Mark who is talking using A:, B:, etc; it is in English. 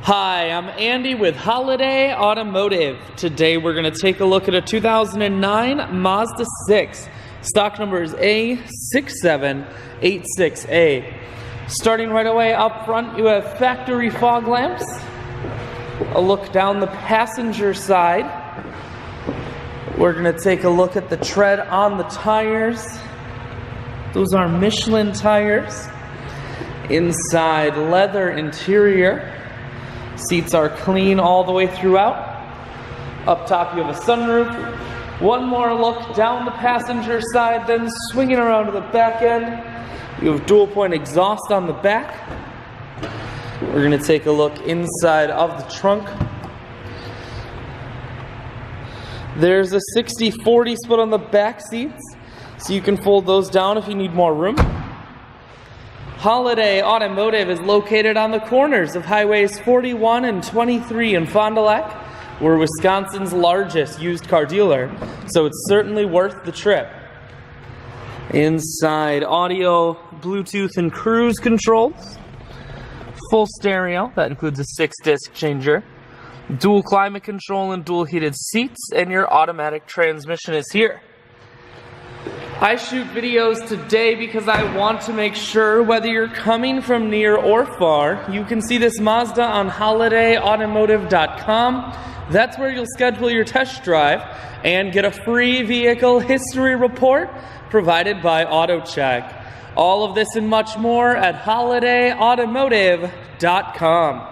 A: Hi, I'm Andy with Holiday Automotive. Today we're going to take a look at a 2009 Mazda 6. Stock number is A6786A. Starting right away up front, you have factory fog lamps. A look down the passenger side. We're going to take a look at the tread on the tires. Those are Michelin tires. Inside, leather interior. Seats are clean all the way throughout. Up top you have a sunroof. One more look down the passenger side, then swinging around to the back end. You have dual point exhaust on the back. We're going to take a look inside of the trunk. There's a 60-40 split on the back seats, so you can fold those down if you need more room. Holiday Automotive is located on the corners of Highways 41 and 23 in Fond du Lac. We're Wisconsin's largest used car dealer, so it's certainly worth the trip. Inside, audio, Bluetooth, and cruise controls. Full stereo, that includes a 6-disc changer. Dual climate control and dual heated seats, and your automatic transmission is here. I shoot videos today because I want to make sure whether you're coming from near or far, you can see this Mazda on holidayautomotive.com. That's where you'll schedule your test drive and get a free vehicle history report provided by AutoCheck. All of this and much more at holidayautomotive.com.